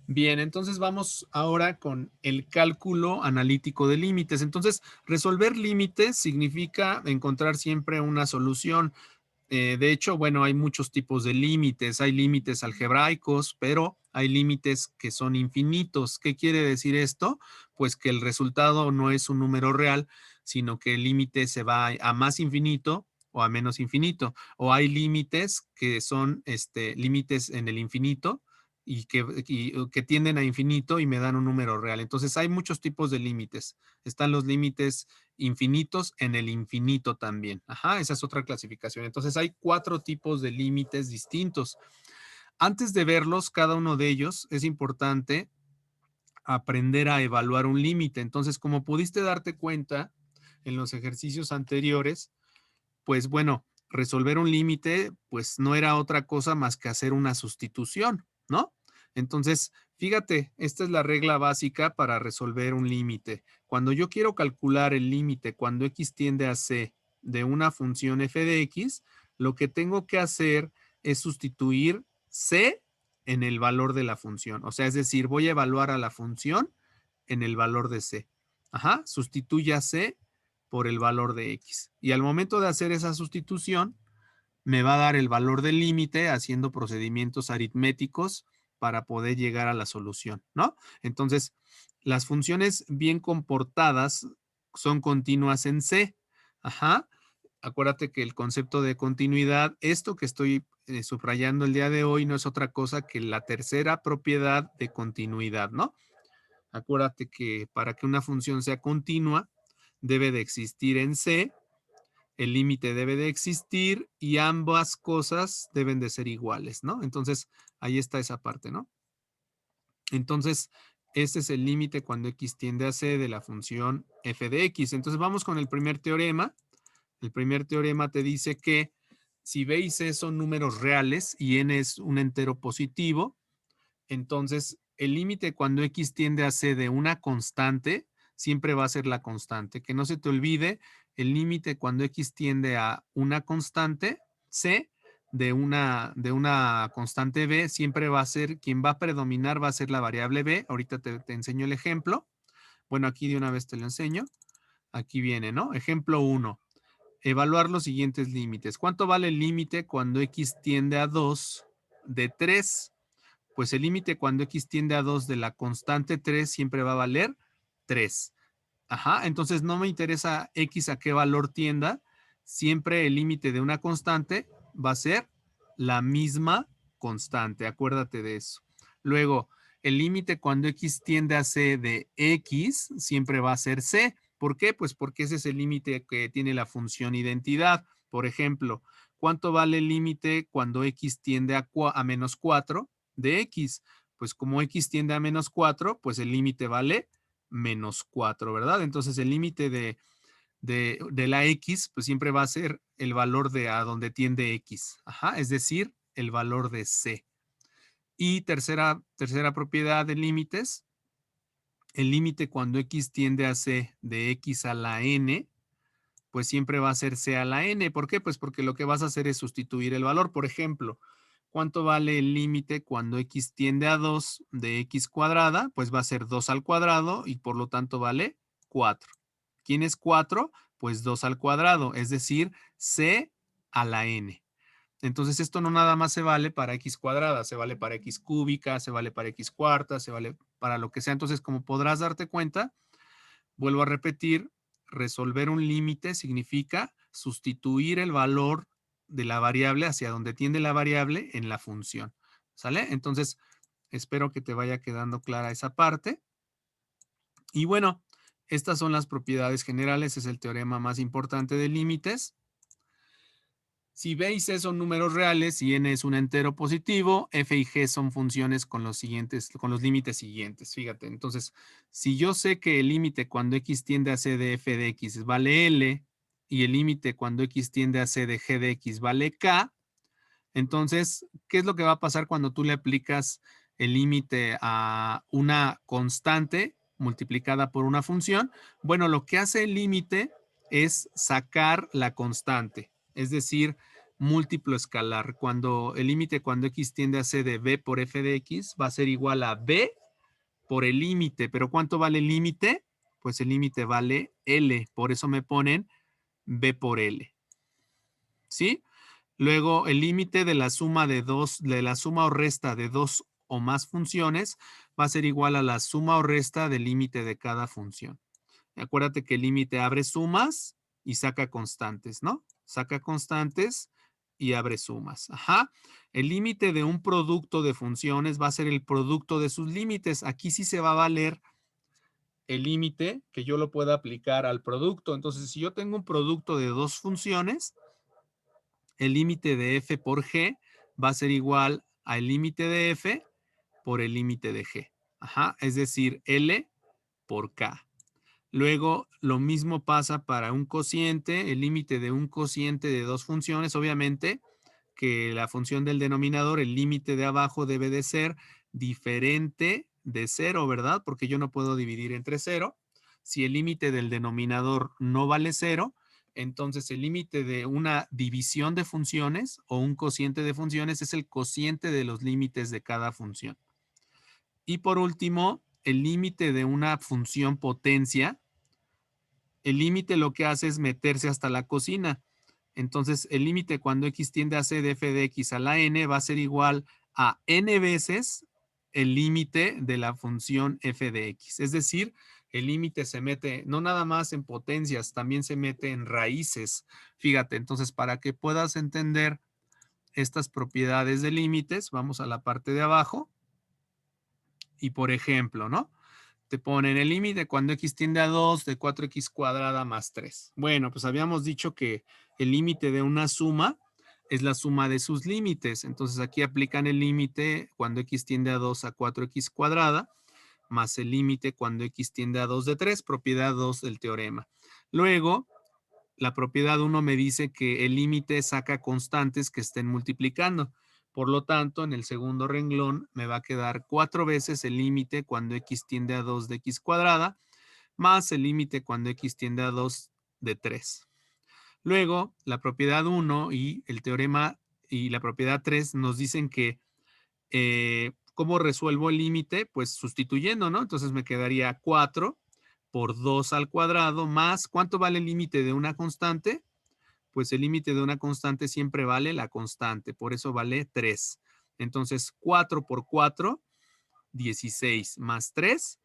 Bien, entonces vamos ahora con el cálculo analítico de límites. Entonces, resolver límites significa encontrar siempre una solución. De hecho, bueno, hay muchos tipos de límites. Hay límites algebraicos, pero hay límites que son infinitos. ¿Qué quiere decir esto? Pues que el resultado no es un número real, sino que el límite se va a más infinito o a menos infinito. O hay límites que son límites en el infinito y que tienden a infinito y me dan un número real. Entonces, hay muchos tipos de límites. Están los límites infinitos en el infinito también. Ajá, esa es otra clasificación. Entonces hay 4 tipos de límites distintos. Antes de verlos, cada uno de ellos, es importante aprender a evaluar un límite. Entonces, como pudiste darte cuenta en los ejercicios anteriores, pues bueno, resolver un límite, pues no era otra cosa más que hacer una sustitución, ¿no? Entonces, fíjate, esta es la regla básica para resolver un límite. Cuando yo quiero calcular el límite cuando x tiende a c de una función f de x, lo que tengo que hacer es sustituir c en el valor de la función. O sea, es decir, voy a evaluar a la función en el valor de c. Ajá, sustituya c por el valor de x. Y al momento de hacer esa sustitución, me va a dar el valor del límite haciendo procedimientos aritméticos para poder llegar a la solución, ¿no? Entonces, las funciones bien comportadas son continuas en C. Ajá. Acuérdate que el concepto de continuidad, esto que estoy subrayando el día de hoy, no es otra cosa que la tercera propiedad de continuidad, ¿no? Acuérdate que para que una función sea continua, debe de existir en C, el límite debe de existir y ambas cosas deben de ser iguales, ¿no? Entonces, ahí está esa parte, ¿no? Entonces, este es el límite cuando x tiende a c de la función f de x. Entonces, vamos con el primer teorema. El primer teorema te dice que si b y c son números reales y n es un entero positivo, entonces el límite cuando x tiende a c de una constante siempre va a ser la constante. Que no se te olvide, el límite cuando x tiende a una constante c de una constante b siempre va a ser, quien va a predominar va a ser la variable b. Ahorita te enseño el ejemplo. Bueno, aquí de una vez te lo enseño. Aquí viene, ¿no? Ejemplo 1. Evaluar los siguientes límites. ¿Cuánto vale el límite cuando x tiende a 2 de 3? Pues el límite cuando x tiende a 2 de la constante 3 siempre va a valer 3. Ajá, entonces no me interesa x a qué valor tienda, siempre el límite de una constante va a ser la misma constante, acuérdate de eso. Luego, el límite cuando x tiende a c de x siempre va a ser c. ¿Por qué? Pues porque ese es el límite que tiene la función identidad. Por ejemplo, ¿cuánto vale el límite cuando x tiende a menos 4 de x? Pues como x tiende a menos 4, pues el límite vale menos 4, ¿verdad? Entonces el límite de la x, pues siempre va a ser el valor de a donde tiende x, ajá, es decir, el valor de c. Y tercera propiedad de límites, el límite cuando x tiende a c de x a la n, pues siempre va a ser c a la n. ¿Por qué? Pues porque lo que vas a hacer es sustituir el valor. Por ejemplo, ¿cuánto vale el límite cuando x tiende a 2 de x cuadrada? Pues va a ser 2 al cuadrado y por lo tanto vale 4. ¿Quién es 4? Pues 2 al cuadrado, es decir, c a la n. Entonces esto no nada más se vale para x cuadrada, se vale para x cúbica, se vale para x cuarta, se vale para lo que sea. Entonces, como podrás darte cuenta, vuelvo a repetir, resolver un límite significa sustituir el valor de la variable hacia donde tiende la variable en la función. ¿Sale? Entonces, espero que te vaya quedando clara esa parte. Y bueno, estas son las propiedades generales, es el teorema más importante de límites. Si b y c son números reales y n es un entero positivo, f y g son funciones con los límites siguientes. Fíjate, entonces, si yo sé que el límite cuando x tiende a c de f de x vale L y el límite cuando x tiende a c de g de x vale K, entonces, ¿qué es lo que va a pasar cuando tú le aplicas el límite a una constante multiplicada por una función? Bueno, lo que hace el límite es sacar la constante, es decir, múltiplo escalar. Cuando el límite cuando x tiende a c de b por f de x va a ser igual a b por el límite. ¿Pero cuánto vale el límite? Pues el límite vale L. Por eso me ponen B por L. ¿Sí? Luego, el límite de la suma de la suma o resta de dos o más funciones va a ser igual a la suma o resta del límite de cada función. Acuérdate que el límite abre sumas y saca constantes, ¿no? Saca constantes y abre sumas. Ajá. El límite de un producto de funciones va a ser el producto de sus límites. Aquí sí se va a valer el límite que yo lo pueda aplicar al producto. Entonces, si yo tengo un producto de dos funciones, el límite de f por g va a ser igual al límite de f por el límite de g. Ajá, es decir, L por K. Luego, lo mismo pasa para un cociente, el límite de un cociente de dos funciones, obviamente, que la función del denominador, el límite de abajo debe de ser diferente de cero, ¿verdad? Porque yo no puedo dividir entre cero. Si el límite del denominador no vale cero, entonces el límite de una división de funciones o un cociente de funciones es el cociente de los límites de cada función. Y por último, el límite de una función potencia, el límite lo que hace es meterse hasta la cocina. Entonces, el límite cuando x tiende a c de f de x a la n va a ser igual a n veces el límite de la función f de x. Es decir, el límite se mete no nada más en potencias, también se mete en raíces. Fíjate, entonces, para que puedas entender estas propiedades de límites, vamos a la parte de abajo y, por ejemplo, ¿no? Te ponen el límite cuando x tiende a 2 de 4x cuadrada más 3. Bueno, pues habíamos dicho que el límite de una suma es la suma de sus límites. Entonces aquí aplican el límite cuando x tiende a 2 a 4x cuadrada más el límite cuando x tiende a 2 de 3, propiedad 2 del teorema. Luego, la propiedad 1 me dice que el límite saca constantes que estén multiplicando. Por lo tanto, en el segundo renglón me va a quedar 4 veces el límite cuando x tiende a 2 de x cuadrada, más el límite cuando x tiende a 2 de 3. Luego, la propiedad 1 y el teorema y la propiedad 3 nos dicen que ¿cómo resuelvo el límite? Pues sustituyendo, ¿no? Entonces me quedaría 4 por 2 al cuadrado más, ¿cuánto vale el límite de una constante? Pues el límite de una constante siempre vale la constante, por eso vale 3. Entonces 4 por 4, 16 más 3,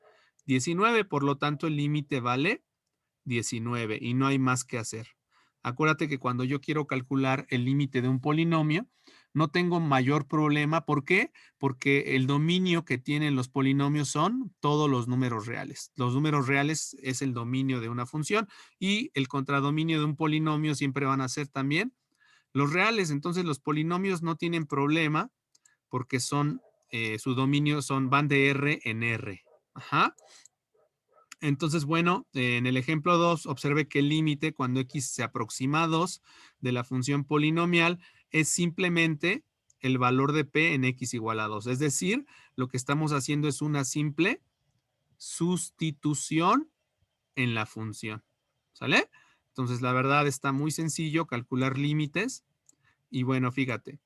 19. Por lo tanto el límite vale 19 y no hay más que hacer. Acuérdate que cuando yo quiero calcular el límite de un polinomio, no tengo mayor problema. ¿Por qué? Porque el dominio que tienen los polinomios son todos los números reales. Los números reales es el dominio de una función y el contradominio de un polinomio siempre van a ser también los reales. Entonces los polinomios no tienen problema porque son, su dominio van de R en R. Ajá. Entonces, bueno, en el ejemplo 2, observe que el límite cuando x se aproxima a 2 de la función polinomial es simplemente el valor de p en x igual a 2. Es decir, lo que estamos haciendo es una simple sustitución en la función. ¿Sale? Entonces, la verdad está muy sencillo calcular límites. Y bueno, fíjate,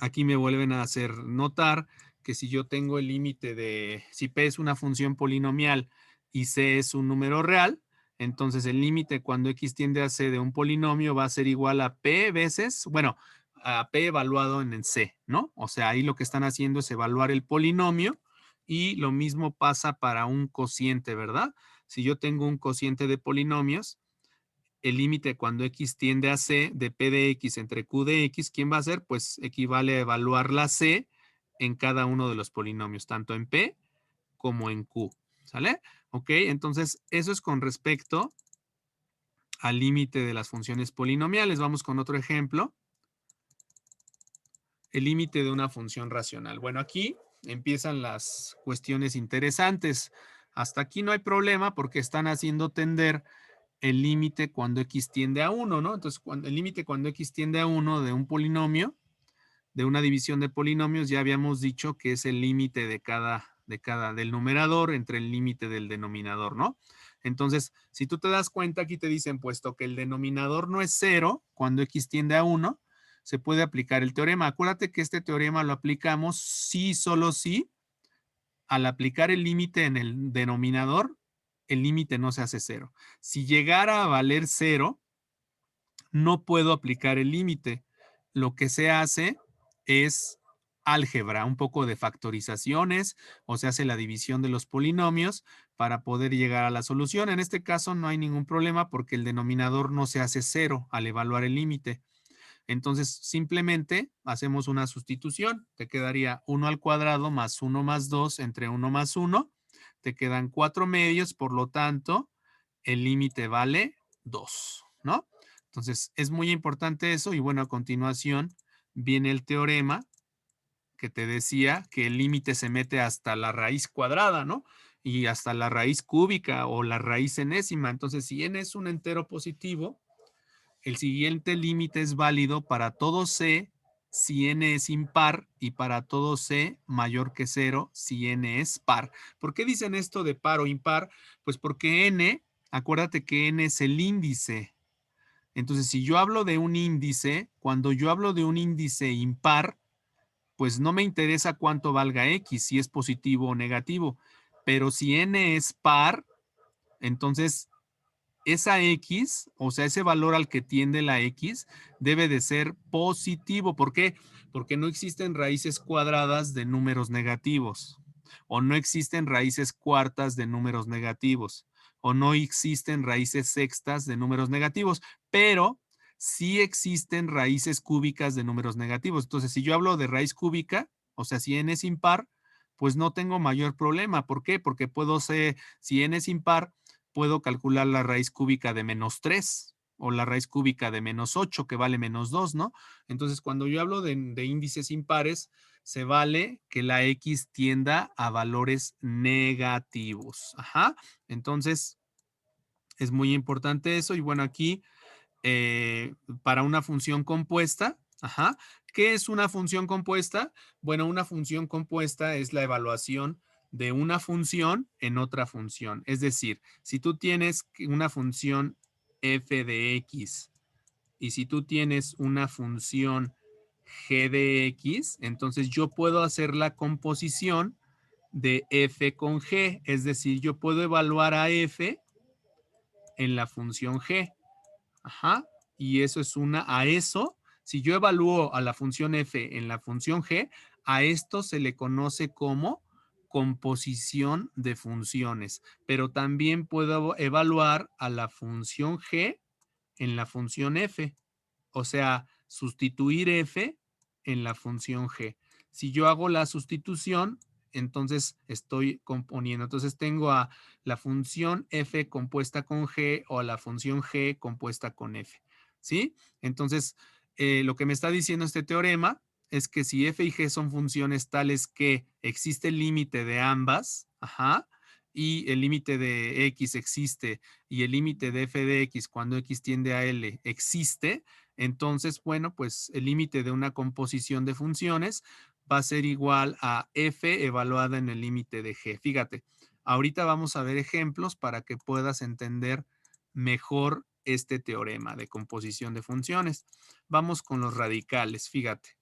aquí me vuelven a hacer notar que si yo tengo el límite de, si p es una función polinomial y c es un número real, entonces el límite cuando x tiende a c de un polinomio va a ser igual a p veces, bueno, a p evaluado en el c, ¿no? O sea, ahí lo que están haciendo es evaluar el polinomio y lo mismo pasa para un cociente, ¿verdad? Si yo tengo un cociente de polinomios, el límite cuando x tiende a c de p de x entre q de x, ¿quién va a ser? Pues equivale a evaluar la c en cada uno de los polinomios, tanto en p como en q. ¿Sale? Ok, entonces eso es con respecto al límite de las funciones polinomiales. Vamos con otro ejemplo. El límite de una función racional. Bueno, aquí empiezan las cuestiones interesantes. Hasta aquí no hay problema porque están haciendo tender el límite cuando x tiende a 1, ¿no? Entonces, el límite cuando x tiende a 1 de un polinomio, de una división de polinomios, ya habíamos dicho que es el límite del numerador entre el límite del denominador, ¿no? Entonces, si tú te das cuenta, aquí te dicen, puesto que el denominador no es 0, cuando x tiende a 1, se puede aplicar el teorema. Acuérdate que este teorema lo aplicamos sí, solo sí, al aplicar el límite en el denominador, el límite no se hace 0. Si llegara a valer 0, no puedo aplicar el límite. Lo que se hace es álgebra, un poco de factorizaciones, o se hace la división de los polinomios para poder llegar a la solución. En este caso no hay ningún problema porque el denominador no se hace 0 al evaluar el límite. Entonces, simplemente hacemos una sustitución. Te quedaría 1 al cuadrado más 1 más 2 entre 1 más 1. Te quedan 4 medios, por lo tanto, el límite vale 2, ¿no? Entonces, es muy importante eso y bueno, a continuación viene el teorema que te decía que el límite se mete hasta la raíz cuadrada, ¿no? Y hasta la raíz cúbica o la raíz enésima. Entonces, si n es un entero positivo, el siguiente límite es válido para todo C si n es impar y para todo C mayor que 0 si n es par. ¿Por qué dicen esto de par o impar? Pues porque n, acuérdate que n es el índice. Entonces, si yo hablo de un índice, cuando yo hablo de un índice impar, pues no me interesa cuánto valga x, si es positivo o negativo. Pero si n es par, entonces esa x, o sea, ese valor al que tiende la x, debe de ser positivo. ¿Por qué? Porque no existen raíces cuadradas de números negativos, o no existen raíces cuartas de números negativos, o no existen raíces sextas de números negativos, pero sí existen raíces cúbicas de números negativos. Entonces, si yo hablo de raíz cúbica, o sea, si n es impar, pues no tengo mayor problema. ¿Por qué? Porque puedo ser, si n es impar, puedo calcular la raíz cúbica de -3 o la raíz cúbica de -8, que vale -2, ¿no? Entonces, cuando yo hablo de índices impares, se vale que la x tienda a valores negativos. Ajá. Entonces, es muy importante eso. Y bueno, aquí eh, para una función compuesta. Ajá. ¿Qué es una función compuesta? Bueno, una función compuesta es la evaluación de una función en otra función. Es decir, si tú tienes una función f de x y si tú tienes una función g de x, entonces yo puedo hacer la composición de f con g. Es decir, yo puedo evaluar a f en la función g. Ajá. Y eso es a eso, si yo evalúo a la función f en la función g, a esto se le conoce como composición de funciones. Pero también puedo evaluar a la función g en la función f. O sea, sustituir f en la función g. Si yo hago la sustitución, entonces estoy componiendo. Entonces tengo a la función f compuesta con g o a la función g compuesta con f. ¿Sí? Entonces, lo que me está diciendo este teorema es que si f y g son funciones tales que existe el límite de ambas, ajá, y el límite de x existe y el límite de f de x cuando x tiende a L existe, entonces, bueno, pues el límite de una composición de funciones va a ser igual a f evaluada en el límite de g. Fíjate, ahorita vamos a ver ejemplos para que puedas entender mejor este teorema de composición de funciones. Vamos con los radicales, fíjate.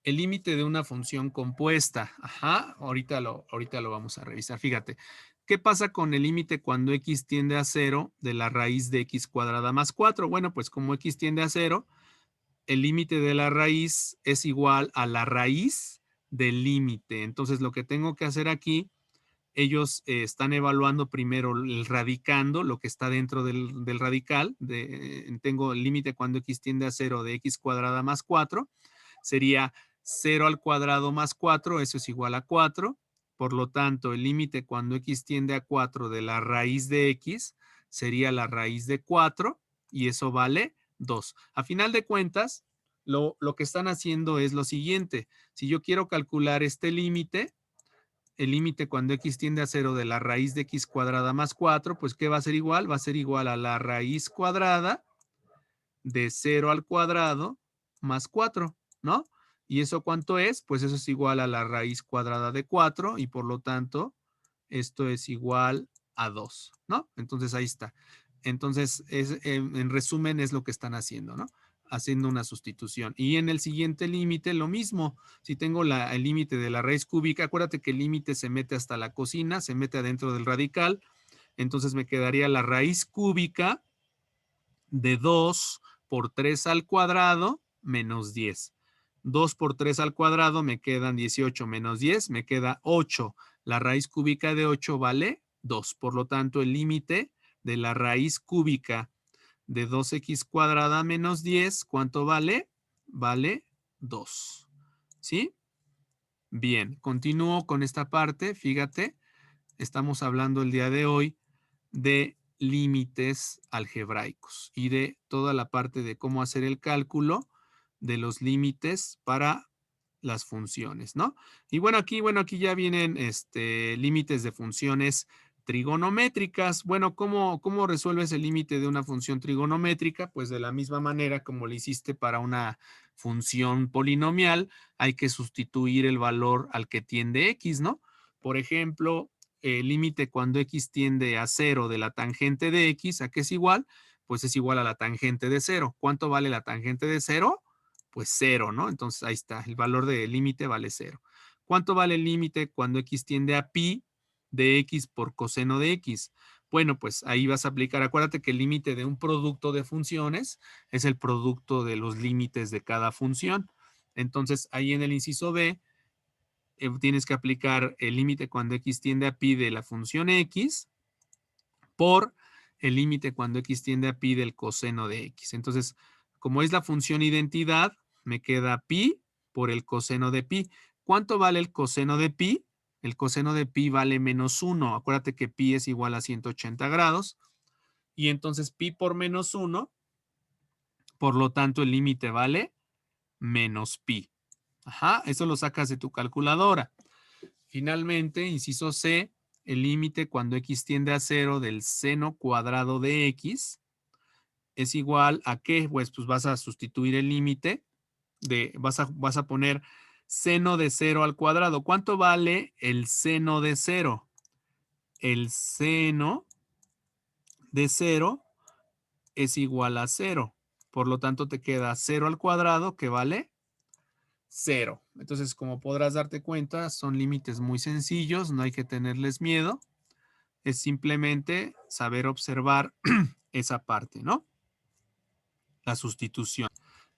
El límite de una función compuesta. Ajá, ahorita lo vamos a revisar. Fíjate, ¿qué pasa con el límite cuando x tiende a 0 de la raíz de x cuadrada más 4? Bueno, pues como x tiende a 0, el límite de la raíz es igual a la raíz del límite. Entonces, lo que tengo que hacer aquí, ellos están evaluando primero el radicando, lo que está dentro del radical. Tengo el límite cuando x tiende a 0 de x cuadrada más 4. Sería 0 al cuadrado más 4, eso es igual a 4. Por lo tanto, el límite cuando x tiende a 4 de la raíz de x sería la raíz de 4 y eso vale 2. A final de cuentas, lo que están haciendo es lo siguiente. Si yo quiero calcular este límite, el límite cuando x tiende a 0 de la raíz de x cuadrada más 4, pues ¿qué va a ser igual? Va a ser igual a la raíz cuadrada de 0 al cuadrado más 4, ¿no? ¿Y eso cuánto es? Pues eso es igual a la raíz cuadrada de 4 y por lo tanto esto es igual a 2, ¿no? Entonces ahí está. Entonces, en resumen, es lo que están haciendo, ¿no? Haciendo una sustitución. Y en el siguiente límite, lo mismo. Si tengo el límite de la raíz cúbica, acuérdate que el límite se mete hasta la cocina, se mete adentro del radical. Entonces me quedaría la raíz cúbica de 2 por 3 al cuadrado menos 10. 2 por 3 al cuadrado me quedan 18 menos 10, me queda 8. La raíz cúbica de 8 vale 2. Por lo tanto, el límite de la raíz cúbica de 2x cuadrada menos 10, ¿cuánto vale? Vale 2. ¿Sí? Bien, continúo con esta parte. Fíjate, estamos hablando el día de hoy de límites algebraicos y de toda la parte de cómo hacer el cálculo de los límites para las funciones, ¿no? Y bueno, aquí ya vienen límites de funciones trigonométricas. Bueno, ¿cómo resuelves el límite de una función trigonométrica? Pues de la misma manera como lo hiciste para una función polinomial, hay que sustituir el valor al que tiende x, ¿no? Por ejemplo, el límite cuando x tiende a 0 de la tangente de x, ¿a qué es igual? Pues es igual a la tangente de 0. ¿Cuánto vale la tangente de 0? Pues 0, ¿no? Entonces ahí está, el valor del límite vale 0. ¿Cuánto vale el límite cuando x tiende a pi de x por coseno de x? Bueno, pues ahí vas a aplicar, acuérdate que el límite de un producto de funciones es el producto de los límites de cada función. Entonces ahí en el inciso B tienes que aplicar el límite cuando x tiende a pi de la función x por el límite cuando x tiende a pi del coseno de x. Entonces, como es la función identidad, me queda pi por el coseno de pi. ¿Cuánto vale el coseno de pi? El coseno de pi vale menos 1. Acuérdate que pi es igual a 180 grados. Y entonces pi por menos 1, por lo tanto el límite vale menos pi. Ajá, eso lo sacas de tu calculadora. Finalmente, inciso C, el límite cuando x tiende a 0 del seno cuadrado de x es igual a ¿qué? Pues vas a sustituir el límite, vas a poner seno de 0 al cuadrado. ¿Cuánto vale el seno de 0? El seno de 0 es igual a 0. Por lo tanto, te queda 0 al cuadrado, que vale 0. Entonces, como podrás darte cuenta, son límites muy sencillos, no hay que tenerles miedo. Es simplemente saber observar esa parte, ¿no? La sustitución.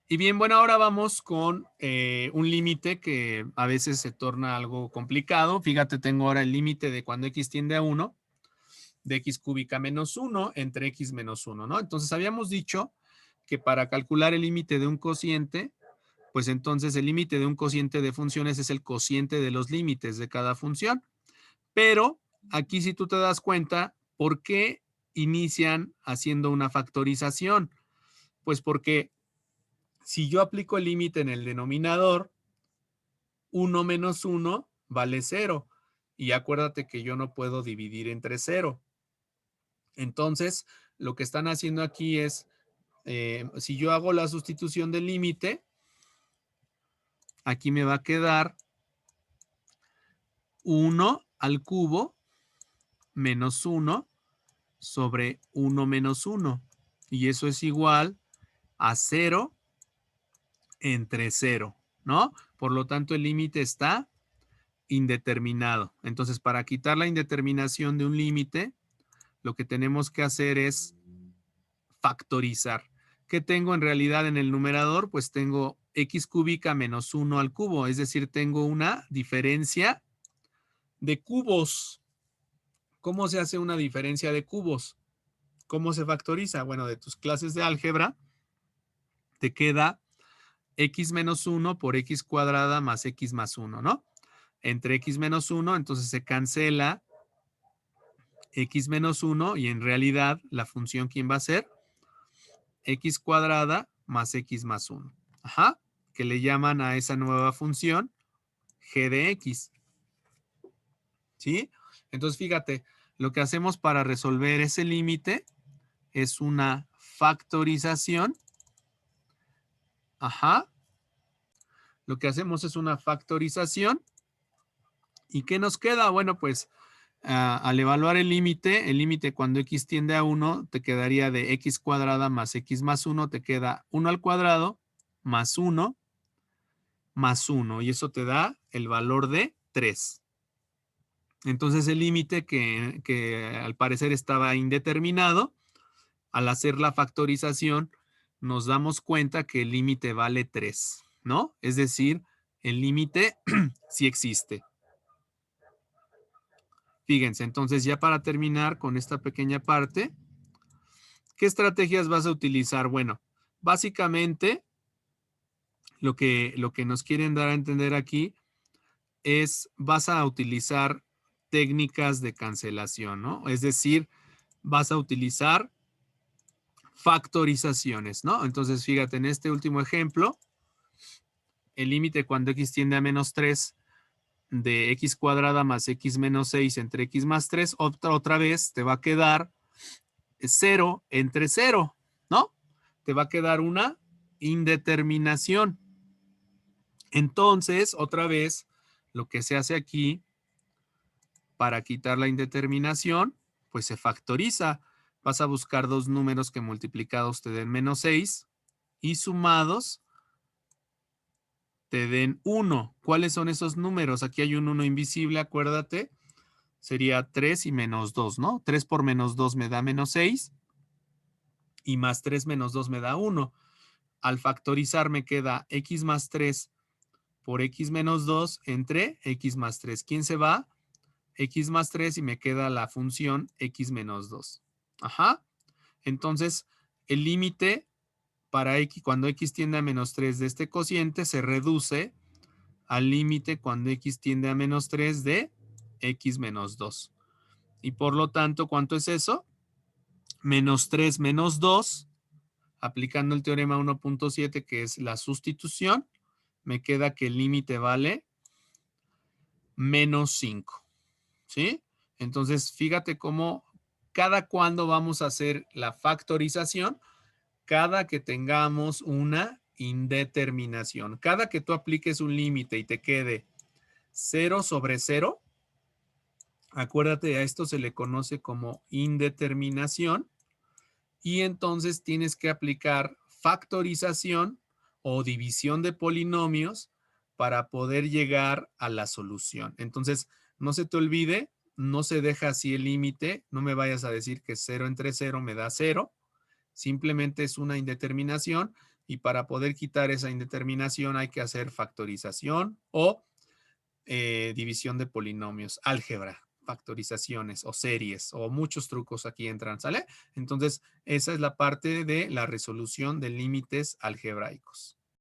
Y bien, bueno, ahora vamos con un límite que a veces se torna algo complicado. Fíjate, tengo ahora el límite de cuando x tiende a 1, de x cúbica menos 1 entre x menos 1, ¿no? Entonces, habíamos dicho que para calcular el límite de un cociente, pues entonces el límite de un cociente de funciones es el cociente de los límites de cada función. Pero aquí si tú te das cuenta, ¿por qué inician haciendo una factorización? Pues porque si yo aplico el límite en el denominador, 1 menos 1 vale 0. Y acuérdate que yo no puedo dividir entre 0. Entonces, lo que están haciendo aquí es, si yo hago la sustitución del límite, aquí me va a quedar 1 al cubo menos 1 sobre 1 menos 1. Y eso es igual a 0 entre 0, ¿no? Por lo tanto, el límite está indeterminado. Entonces, para quitar la indeterminación de un límite, lo que tenemos que hacer es factorizar. ¿Qué tengo en realidad en el numerador? Pues tengo x cúbica menos 1 al cubo, es decir, tengo una diferencia de cubos. ¿Cómo se hace una diferencia de cubos? ¿Cómo se factoriza? Bueno, de tus clases de álgebra te queda x menos 1 por x cuadrada más x más 1, ¿no? Entre x menos 1, entonces se cancela x menos 1 y en realidad la función, ¿quién va a ser? X cuadrada más x más 1. Ajá, que le llaman a esa nueva función g de x. ¿Sí? Entonces, fíjate, lo que hacemos para resolver ese límite es una factorización. Ajá. Lo que hacemos es una factorización. ¿Y qué nos queda? Bueno, pues al evaluar el límite cuando x tiende a 1 te quedaría de x cuadrada más x más 1, te queda 1 al cuadrado más 1 más 1, y eso te da el valor de 3. Entonces el límite que al parecer estaba indeterminado, al hacer la factorización nos damos cuenta que el límite vale 3, ¿no? Es decir, el límite sí existe. Fíjense, entonces ya para terminar con esta pequeña parte, ¿qué estrategias vas a utilizar? Bueno, básicamente lo que nos quieren dar a entender aquí es, vas a utilizar técnicas de cancelación, ¿no? Es decir, vas a utilizar factorizaciones, ¿no? Entonces, fíjate, en este último ejemplo, el límite cuando x tiende a menos 3 de x cuadrada más x menos 6 entre x más 3, otra vez te va a quedar 0 entre 0, ¿no? Te va a quedar una indeterminación. Entonces, otra vez, lo que se hace aquí para quitar la indeterminación, pues se factoriza. Vas a buscar dos números que multiplicados te den menos 6 y sumados te den 1. ¿Cuáles son esos números? Aquí hay un 1 invisible, acuérdate. Sería 3 y menos 2, ¿no? 3 por menos 2 me da menos 6 y más 3 menos 2 me da 1. Al factorizar me queda x más 3 por x menos 2 entre x más 3. ¿Quién se va? X más 3 y me queda la función x menos 2. Ajá. Entonces, el límite para x, cuando x tiende a menos 3 de este cociente, se reduce al límite cuando x tiende a menos 3 de x menos 2. Y por lo tanto, ¿cuánto es eso? Menos 3 menos 2, aplicando el teorema 1.7, que es la sustitución, me queda que el límite vale menos 5. ¿Sí? Entonces, fíjate cómo cada cuando vamos a hacer la factorización, cada que tengamos una indeterminación, cada que tú apliques un límite y te quede 0 sobre 0, acuérdate, a esto se le conoce como indeterminación, y entonces tienes que aplicar factorización o división de polinomios para poder llegar a la solución. Entonces, no se te olvide, no se deja así el límite, no me vayas a decir que 0 entre 0 me da 0, simplemente es una indeterminación, y para poder quitar esa indeterminación hay que hacer factorización o división de polinomios, álgebra, factorizaciones o series, o muchos trucos aquí entran, ¿sale? Entonces, esa es la parte de la resolución de límites algebraicos.